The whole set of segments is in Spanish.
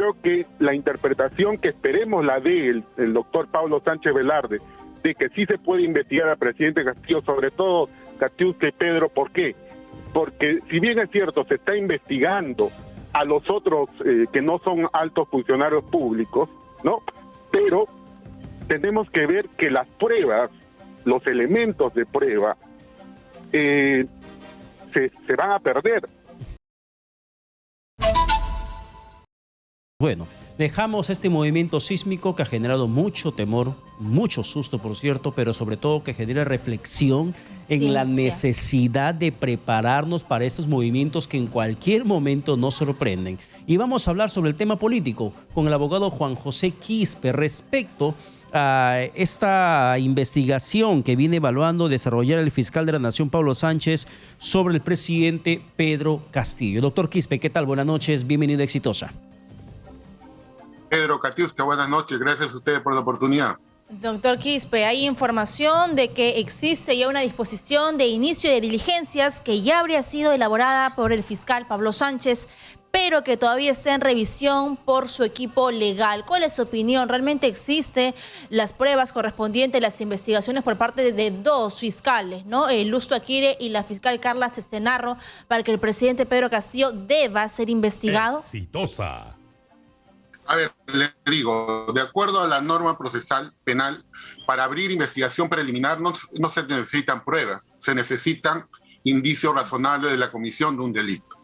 creo que la interpretación que esperemos la dé el doctor Pablo Sánchez Velarde, de que sí se puede investigar al presidente Castillo, sobre todo Katiuska y Pedro. ¿Por qué? Porque si bien es cierto, se está investigando a los otros que no son altos funcionarios públicos, ¿no? Pero tenemos que ver que las pruebas, los elementos de prueba, se van a perder. Bueno, dejamos este movimiento sísmico que ha generado mucho temor, mucho susto, por cierto, pero sobre todo que genera reflexión en la necesidad de prepararnos para estos movimientos que en cualquier momento nos sorprenden. Y vamos a hablar sobre el tema político con el abogado Juan José Quispe respecto a esta investigación que viene evaluando desarrollar el fiscal de la Nación, Pablo Sánchez, sobre el presidente Pedro Castillo. Doctor Quispe, ¿qué tal? Buenas noches, bienvenido a Exitosa. Pedro, Katiuska, buenas noches. Gracias a ustedes por la oportunidad. Doctor Quispe, hay información de que existe ya una disposición de inicio de diligencias que ya habría sido elaborada por el fiscal Pablo Sánchez, pero que todavía está en revisión por su equipo legal. ¿Cuál es su opinión? ¿Realmente existen las pruebas correspondientes a las investigaciones por parte de dos fiscales, ¿no? Lusto Aquire y la fiscal Carla Cestenarro, para que el presidente Pedro Castillo deba ser investigado? Exitosa. A ver, le digo, de acuerdo a la norma procesal penal, para abrir investigación preliminar no se necesitan pruebas, se necesitan indicios razonables de la comisión de un delito.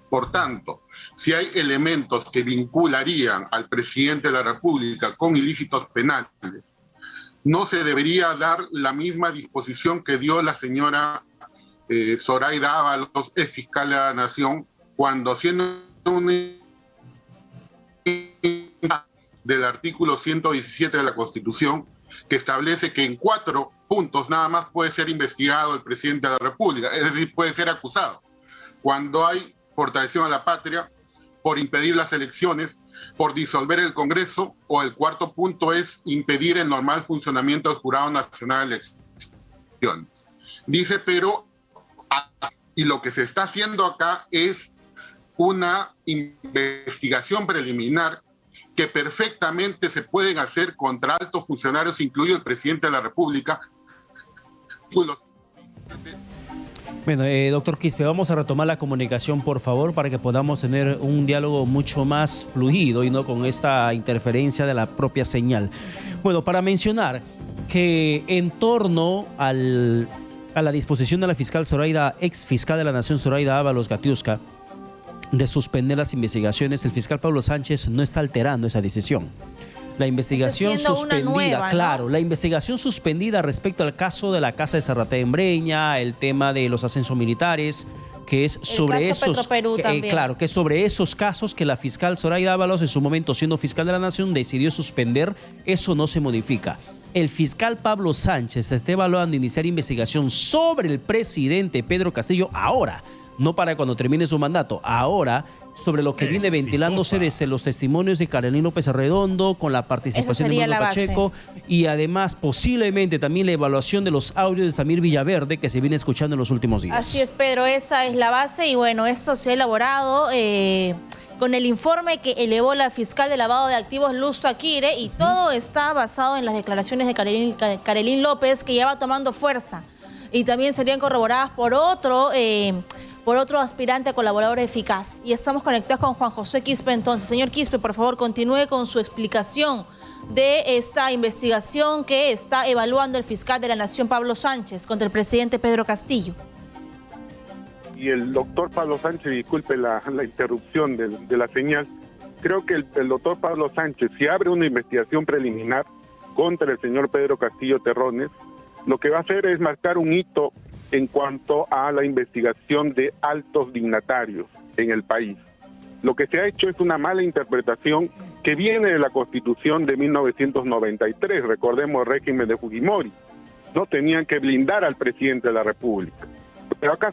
Por tanto, si hay elementos que vincularían al presidente de la República con ilícitos penales, no se debería dar la misma disposición que dio la señora Zoraida Ábalos, ex fiscal de la Nación, cuando siendo un del artículo 117 de la Constitución, que establece que en 4 puntos nada más puede ser investigado el presidente de la República, es decir, puede ser acusado. Cuando hay por traición a la patria, por impedir las elecciones, por disolver el Congreso, o el 4º punto es impedir el normal funcionamiento del Jurado Nacional de Elecciones. Dice, pero, y lo que se está haciendo acá es una investigación preliminar que perfectamente se pueden hacer contra altos funcionarios, incluido el presidente de la República. Bueno, doctor Quispe, vamos a retomar la comunicación, por favor, para que podamos tener un diálogo mucho más fluido y no con esta interferencia de la propia señal. Bueno, para mencionar que en torno a la disposición de la fiscal Zoraida, ex fiscal de la Nación, Zoraida Ábalos Katiuska, de suspender las investigaciones, el fiscal Pablo Sánchez no está alterando esa decisión. La investigación suspendida, nueva, ¿no? Claro, la investigación suspendida respecto al caso de la casa de Zarratea-Embreña, el tema de los ascensos militares, que es sobre esos, claro, que es sobre esos casos que la fiscal Zoraida Ábalos, en su momento siendo fiscal de la Nación, decidió suspender. Eso no se modifica. El fiscal Pablo Sánchez está evaluando iniciar investigación sobre el presidente Pedro Castillo ahora, no para cuando termine su mandato, ahora, sobre lo que viene ventilándose desde los testimonios de Carolina López Arredondo, con la participación de Bruno Pacheco, y además posiblemente también la evaluación de los audios de Samir Villaverde que se viene escuchando en los últimos días. Así es, Pedro, esa es la base y bueno, esto se ha elaborado con el informe que elevó la fiscal de lavado de activos Lusto Aquire, y todo está basado en las declaraciones de Carolina López, que ya va tomando fuerza y también serían corroboradas por otro aspirante a colaborador eficaz. Y estamos conectados con Juan José Quispe entonces. Señor Quispe, por favor, continúe con su explicación de esta investigación que está evaluando el fiscal de la Nación, Pablo Sánchez, contra el presidente Pedro Castillo. Y el doctor Pablo Sánchez, disculpe la interrupción de la señal, creo que el doctor Pablo Sánchez, si abre una investigación preliminar contra el señor Pedro Castillo Terrones, lo que va a hacer es marcar un hito en cuanto a la investigación de altos dignatarios en el país. Lo que se ha hecho es una mala interpretación que viene de la Constitución de 1993, recordemos el régimen de Fujimori, ¿no? Tenían que blindar al presidente de la República. Pero acá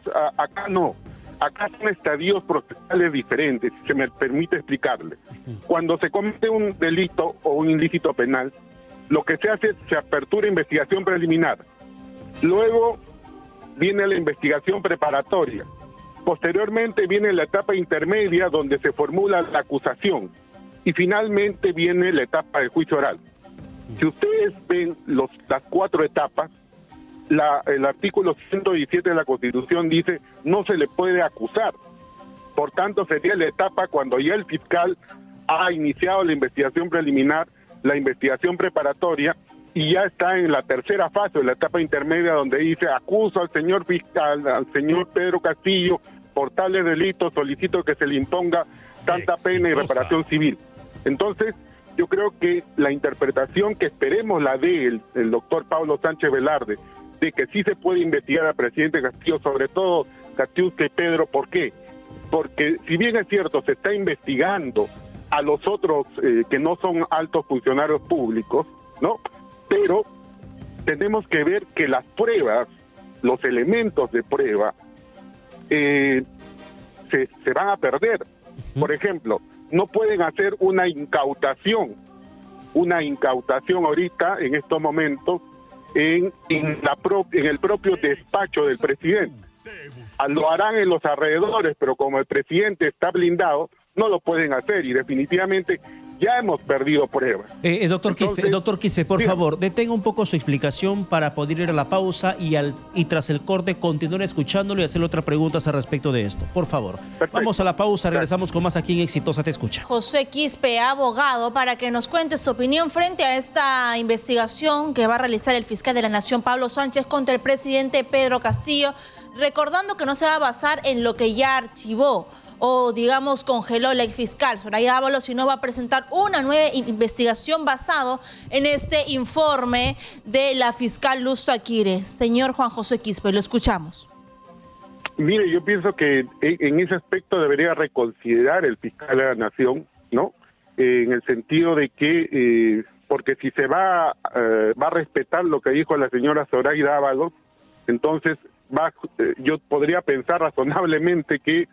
no, acá son estadios procesales diferentes, si se me permite explicarle. Cuando se comete un delito o un ilícito penal, lo que se hace es se apertura investigación preliminar, luego viene la investigación preparatoria, posteriormente viene la etapa intermedia donde se formula la acusación, y finalmente viene la etapa de juicio oral. Si ustedes ven las 4 etapas, el artículo 117 de la Constitución dice no se le puede acusar. Por tanto, sería la etapa cuando ya el fiscal ha iniciado la investigación preliminar, la investigación preparatoria, y ya está en la tercera fase, la etapa intermedia, donde dice acuso al señor fiscal, al señor Pedro Castillo, por tales delitos, solicito que se le imponga tanta pena y reparación civil. Entonces, yo creo que la interpretación que esperemos la dé el doctor Pablo Sánchez Velarde, de que sí se puede investigar al presidente Castillo, sobre todo Katiuska y Pedro. ¿Por qué? Porque si bien es cierto, se está investigando a los otros que no son altos funcionarios públicos, ¿no? Pero tenemos que ver que las pruebas, los elementos de prueba, se van a perder. Por ejemplo, no pueden hacer una incautación ahorita, en estos momentos, en el propio despacho del presidente. Lo harán en los alrededores, pero como el presidente está blindado, no lo pueden hacer, y definitivamente ya hemos perdido pruebas. Doctor Quispe, por favor, detenga un poco su explicación para poder ir a la pausa y tras el corte continuar escuchándolo y hacerle otras preguntas al respecto de esto. Por favor. Perfecto. Vamos a la pausa, regresamos con más aquí en Exitosa Te Escucha. José Quispe, abogado, para que nos cuente su opinión frente a esta investigación que va a realizar el fiscal de la Nación, Pablo Sánchez, contra el presidente Pedro Castillo, recordando que no se va a basar en lo que ya archivó o, digamos, congeló la exfiscal Zoraida Ábalos, sino va a presentar una nueva investigación basado en este informe de la fiscal Luz Taquire. Señor Juan José Quispe, lo escuchamos. Mire, yo pienso que en ese aspecto debería reconsiderar el fiscal de la Nación, ¿no? En el sentido de que, porque si se va a respetar lo que dijo la señora Zoraida Ábalos, entonces yo podría pensar razonablemente que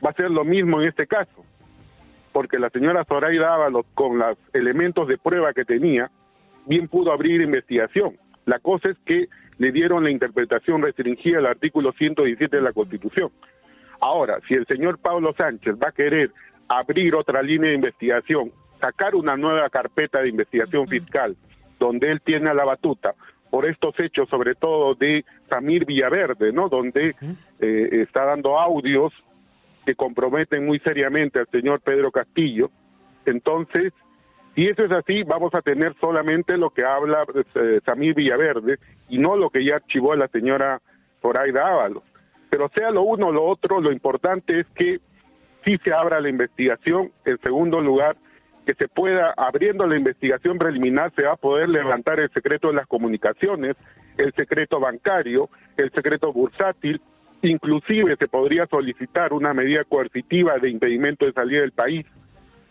va a ser lo mismo en este caso, porque la señora Zoraida Ábalos, con los elementos de prueba que tenía, bien pudo abrir investigación. La cosa es que le dieron la interpretación restringida al artículo 117 de la Constitución. Ahora, si el señor Pablo Sánchez va a querer abrir otra línea de investigación, sacar una nueva carpeta de investigación fiscal, donde él tiene la batuta, por estos hechos, sobre todo de Samir Villaverde, ¿no? Donde está dando audios que comprometen muy seriamente al señor Pedro Castillo. Entonces, si eso es así, vamos a tener solamente lo que habla Samir Villaverde y no lo que ya archivó la señora Zoraida Ábalos. Pero sea lo uno o lo otro, lo importante es que sí se abra la investigación. En segundo lugar, que se pueda, abriendo la investigación preliminar, se va a poder levantar el secreto de las comunicaciones, el secreto bancario, el secreto bursátil. Inclusive se podría solicitar una medida coercitiva de impedimento de salida del país.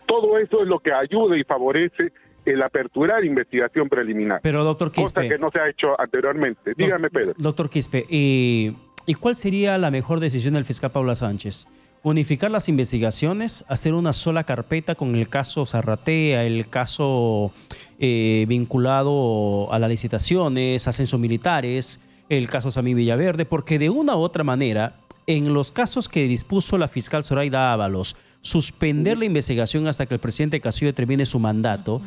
Todo eso es lo que ayuda y favorece el aperturar investigación preliminar. Pero, doctor Quispe, cosa que no se ha hecho anteriormente. Dígame, Pedro. Doctor Quispe, ¿y cuál sería la mejor decisión del fiscal Pablo Sánchez? ¿Unificar las investigaciones, hacer una sola carpeta con el caso Zarratea, el caso vinculado a las licitaciones, ascensos militares, el caso Samir Villaverde? Porque de una u otra manera, en los casos que dispuso la fiscal Zoraida Ábalos, suspender la investigación hasta que el presidente Castillo termine su mandato,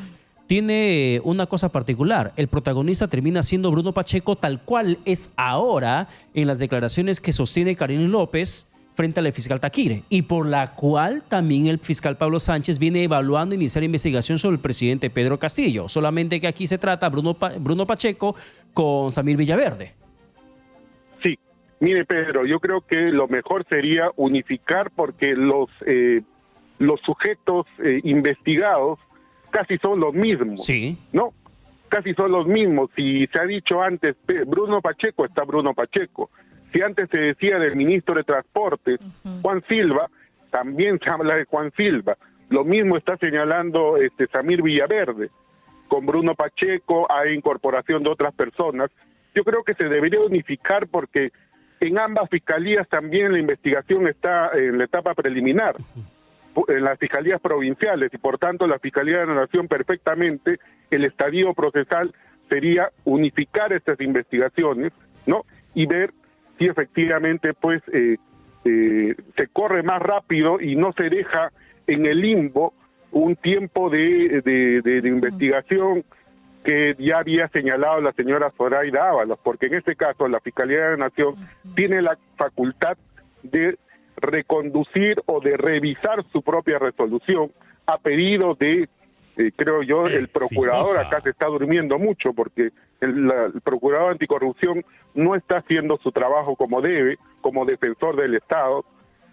tiene una cosa particular. El protagonista termina siendo Bruno Pacheco, tal cual es ahora en las declaraciones que sostiene Karine López frente a la fiscal Taquire, y por la cual también el fiscal Pablo Sánchez viene evaluando iniciar investigación sobre el presidente Pedro Castillo. Solamente que aquí se trata Bruno Pacheco con Samir Villaverde. Sí, mire, Pedro, yo creo que lo mejor sería unificar, porque los sujetos investigados casi son los mismos. Sí. ¿No? Casi son los mismos. Si se ha dicho antes, Bruno Pacheco, está Bruno Pacheco. Si antes se decía del ministro de Transportes, Juan Silva, también se habla de Juan Silva. Lo mismo está señalando Samir Villaverde. Con Bruno Pacheco hay incorporación de otras personas. Yo creo que se debería unificar, porque en ambas fiscalías también la investigación está en la etapa preliminar, en las fiscalías provinciales, y por tanto la Fiscalía de la Nación perfectamente, el estadio procesal sería unificar estas investigaciones, ¿no? Y ver si efectivamente pues se corre más rápido y no se deja en el limbo un tiempo de investigación que ya había señalado la señora Zoraida Ábalos, porque en este caso la Fiscalía de la Nación tiene la facultad de reconducir o de revisar su propia resolución a pedido de, creo yo, el procurador. Acá se está durmiendo mucho porque el procurador anticorrupción no está haciendo su trabajo como debe, como defensor del Estado,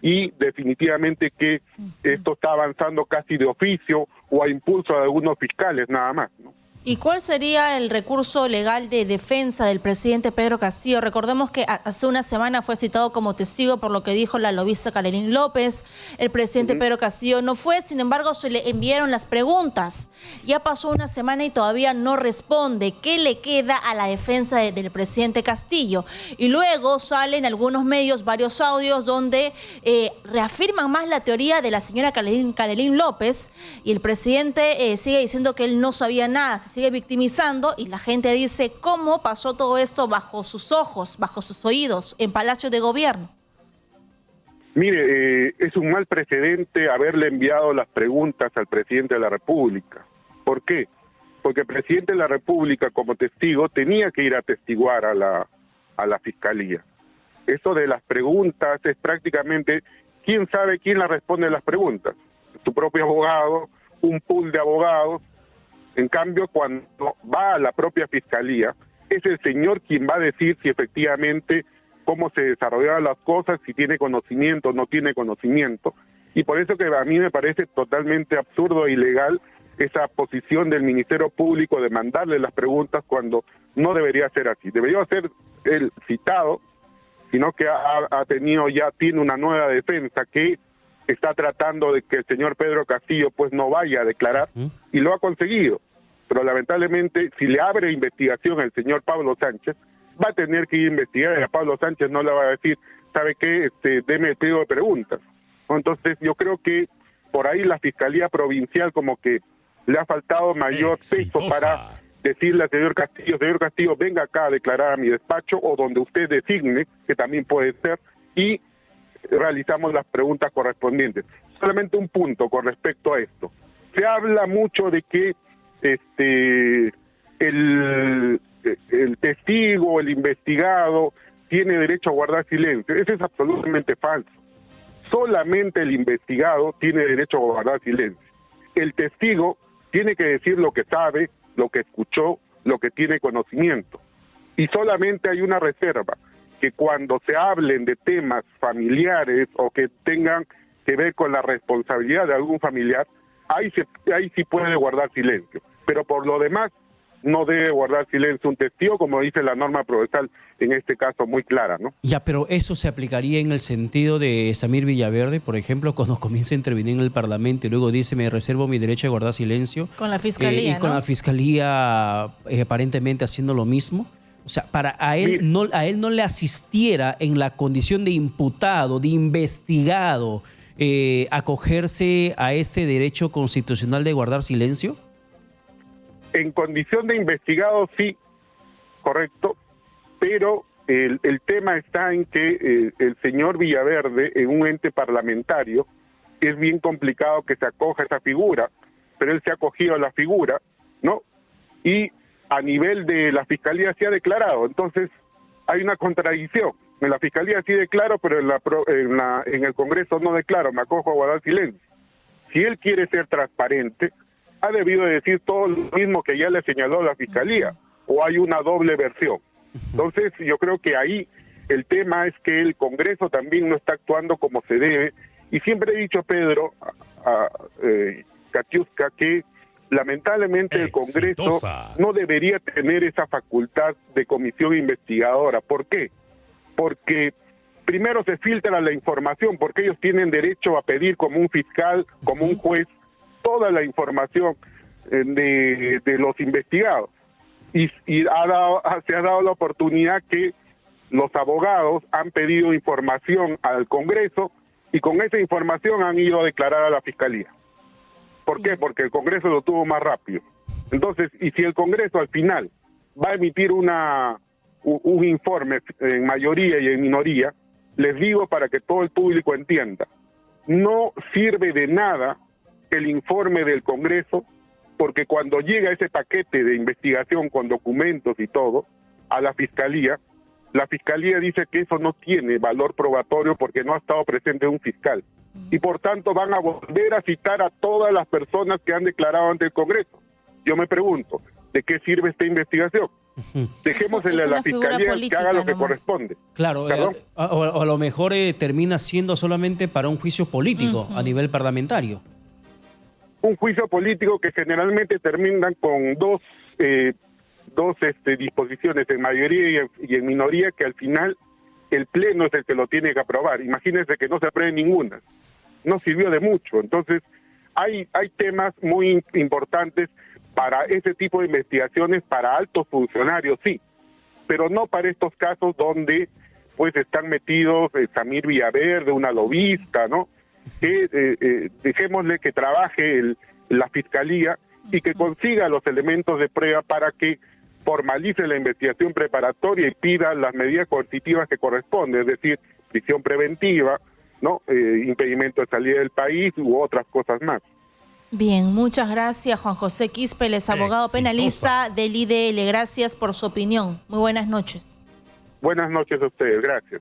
y definitivamente que esto está avanzando casi de oficio o a impulso de algunos fiscales nada más, ¿no? ¿Y cuál sería el recurso legal de defensa del presidente Pedro Castillo? Recordemos que hace una semana fue citado como testigo por lo que dijo la lobista Carolyn López. El presidente Pedro Castillo no fue, sin embargo, se le enviaron las preguntas. Ya pasó una semana y todavía no responde. ¿Qué le queda a la defensa del presidente Castillo? Y luego salen algunos medios, varios audios, donde reafirman más la teoría de la señora Carolyn López, y el presidente sigue diciendo que él no sabía nada, se sigue victimizando, y la gente dice, ¿cómo pasó todo esto bajo sus ojos, bajo sus oídos, en Palacio de Gobierno? Mire, es un mal precedente haberle enviado las preguntas al presidente de la República. ¿Por qué? Porque el presidente de la República, como testigo, tenía que ir a testiguar a la Fiscalía. Eso de las preguntas es prácticamente, ¿quién sabe quién la responde a las preguntas? Tu propio abogado, un pool de abogados. En cambio, cuando va a la propia Fiscalía, es el señor quien va a decir si efectivamente cómo se desarrollaron las cosas, si tiene conocimiento o no tiene conocimiento. Y por eso que a mí me parece totalmente absurdo e ilegal esa posición del Ministerio Público de mandarle las preguntas cuando no debería ser así. Debería ser el citado, sino que tiene una nueva defensa que está tratando de que el señor Pedro Castillo pues no vaya a declarar, y lo ha conseguido. Pero lamentablemente, si le abre investigación el señor Pablo Sánchez, va a tener que ir a investigar, y a Pablo Sánchez no le va a decir, ¿sabe qué? Deme el pliego de preguntas. Entonces yo creo que por ahí la Fiscalía Provincial como que le ha faltado mayor peso para decirle al señor Castillo, venga acá a declarar a mi despacho o donde usted designe, que también puede ser, y realizamos las preguntas correspondientes. Solamente un punto con respecto a esto. Se habla mucho de que el testigo, el investigado, tiene derecho a guardar silencio. Eso es absolutamente falso. Solamente el investigado tiene derecho a guardar silencio. El testigo tiene que decir lo que sabe, lo que escuchó, lo que tiene conocimiento. Y solamente hay una reserva, que cuando se hablen de temas familiares o que tengan que ver con la responsabilidad de algún familiar, ahí sí puede guardar silencio. Pero por lo demás, no debe guardar silencio un testigo, como dice la norma procesal, en este caso muy clara, ¿no? Ya, pero eso se aplicaría en el sentido de Samir Villaverde, por ejemplo, cuando comienza a intervenir en el Parlamento y luego dice, me reservo mi derecho a guardar silencio. Con la Fiscalía, y con la Fiscalía aparentemente haciendo lo mismo. O sea, a él no le asistiera en la condición de imputado, de investigado, acogerse a este derecho constitucional de guardar silencio. En condición de investigado, sí, correcto, pero el tema está en que el señor Villaverde, en un ente parlamentario, es bien complicado que se acoja a esa figura, pero él se ha acogido a la figura, ¿no? Y a nivel de la Fiscalía sí ha declarado, entonces hay una contradicción. En la Fiscalía sí declaro, pero en el Congreso no declaro, me acojo a guardar silencio. Si él quiere ser transparente, ha debido de decir todo lo mismo que ya le señaló la Fiscalía, o hay una doble versión. Entonces yo creo que ahí el tema es que el Congreso también no está actuando como se debe, y siempre he dicho, Pedro, Katiuska, que lamentablemente el Congreso no debería tener esa facultad de comisión investigadora. ¿Por qué? Porque primero se filtra la información, porque ellos tienen derecho a pedir como un fiscal, como un juez, toda la información de los investigados. Y se ha dado la oportunidad que los abogados han pedido información al Congreso y con esa información han ido a declarar a la Fiscalía. ¿Por qué? Porque el Congreso lo tuvo más rápido. Entonces, y si el Congreso al final va a emitir un informe en mayoría y en minoría, les digo para que todo el público entienda, no sirve de nada el informe del Congreso, porque cuando llega ese paquete de investigación con documentos y todo a la Fiscalía dice que eso no tiene valor probatorio porque no ha estado presente un fiscal. Y por tanto van a volver a citar a todas las personas que han declarado ante el Congreso. Yo me pregunto, ¿de qué sirve esta investigación? Dejémosle a la Fiscalía que haga lo que corresponde. Claro, o a lo mejor termina siendo solamente para un juicio político a nivel parlamentario. Un juicio político que generalmente terminan con dos disposiciones, en mayoría y en minoría, que al final el Pleno es el que lo tiene que aprobar. Imagínense que no se apruebe ninguna. No sirvió de mucho. Entonces, hay temas muy importantes para ese tipo de investigaciones, para altos funcionarios, sí, pero no para estos casos donde pues están metidos Samir Villaverde, una lobista, ¿no? Que dejémosle que trabaje la Fiscalía y que consiga los elementos de prueba para que formalice la investigación preparatoria y pida las medidas coercitivas que corresponden, es decir, prisión preventiva, ¿no? Impedimento de salida del país u otras cosas más. Bien, muchas gracias, Juan José Quispe, es abogado penalista del IDL. Gracias por su opinión. Muy buenas noches. Buenas noches a ustedes, gracias.